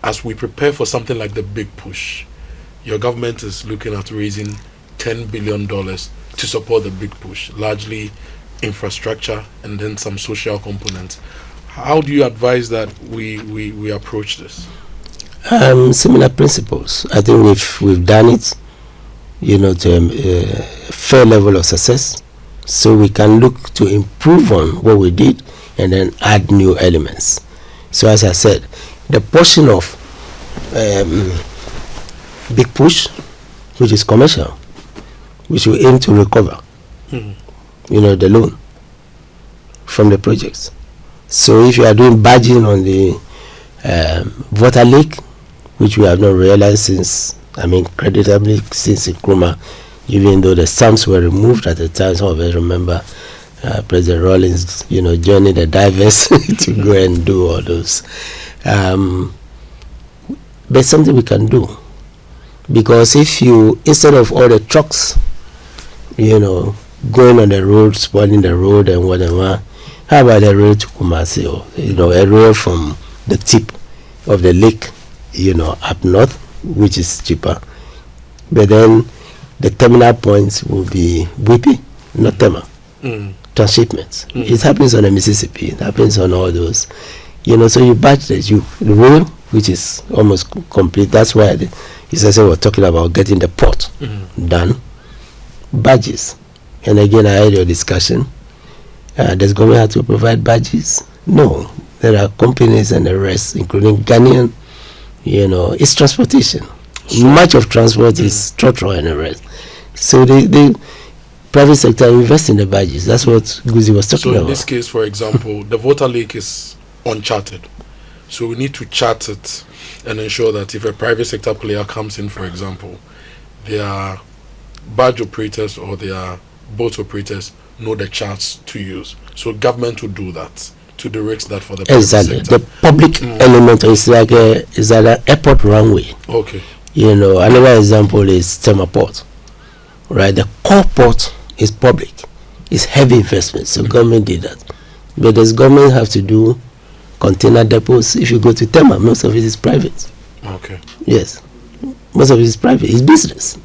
as we prepare for something like the big push, your government is looking at raising $10 billion to support the big push, largely infrastructure and then some social components. How do you advise that we approach this? Similar principles. I think we've done it, to a fair level of success. So we can look to improve on what we did and then add new elements. So as I said, the portion of big push, which is commercial, which we aim to recover, the loan from the projects. So if you are doing badging on the water lake, which we have not realized since Nkrumah, even though the stamps were removed at the time. Some of us remember President Rawlings, joining the divers to go and do all those. But something we can do, because if you, instead of all the trucks, going on the road, spoiling the road and whatever, how about the road to Kumasi, or a road from the tip of the lake, up north, which is cheaper. But then the terminal points will be Whippy, not Tema. Transshipments. It happens on the Mississippi. It happens on all those. So you batch the rail, which is almost complete. That's why we're talking about getting the port done. Badges. And again, I heard your discussion. Does government have to provide badges? No. There are companies and the rest, including Ghanaian. It's transportation. Much of transport is trotro and the rest. So the private sector invest in the badges. That's what Guzi was talking about. So in this case, for example, the water lake is uncharted. So we need to chart it and ensure that if a private sector player comes in, for example, their badge operators or their boat operators know the charts to use. So government will do that to direct that for the private sector. The public element is like an airport runway. Okay. Another example is Tema Port. Right, the core port is public. It's heavy investment, so government did that. But does government have to do container depots? If you go to Tema, most of it is private. Okay. Yes, most of it is private. It's business,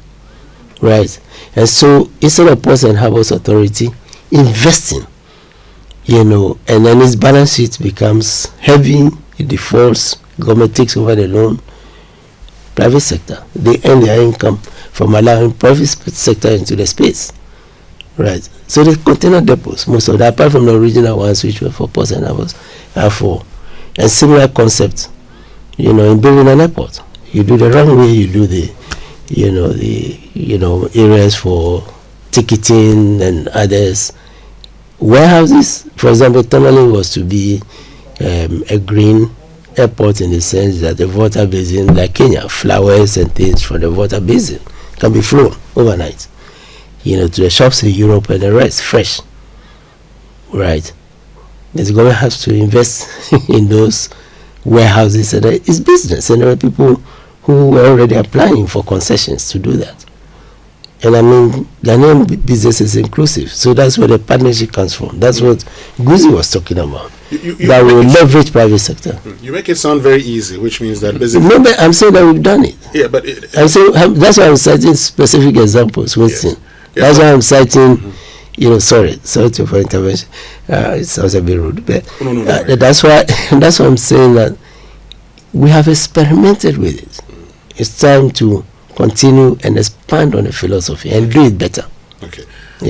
right? And so instead of Ports and Harbours Authority investing, and then its balance sheet becomes heavy, it defaults, government takes over the loan. Private sector, they earn their income from allowing private sector into the space, right? So the container depots, most of that, apart from the original ones which were for Ports and Harbours, are for a similar concept. In building an airport, you do the runway, you do the areas for ticketing and others. Warehouses, for example, tunneling was to be a green airport in the sense that the water basin, like Kenya, flowers and things from the water basin can be flown overnight, to the shops in Europe and the rest, fresh, right? The government has to invest in those warehouses, and it's business, and there are people who were already applying for concessions to do that. And Ghanaian business is inclusive, so that's where the partnership comes from. That's what Guzi was talking about. That will leverage private sector. You make it sound very easy, which means that basically. No, but I'm saying that we've done it. Yeah, but that's why I'm citing specific examples. Yes. That's why I'm citing. Sorry for intervention. It sounds a bit rude, but no. That's why I'm saying that we have experimented with it. It's time to continue and expand on the philosophy and do it better. Okay. Yeah.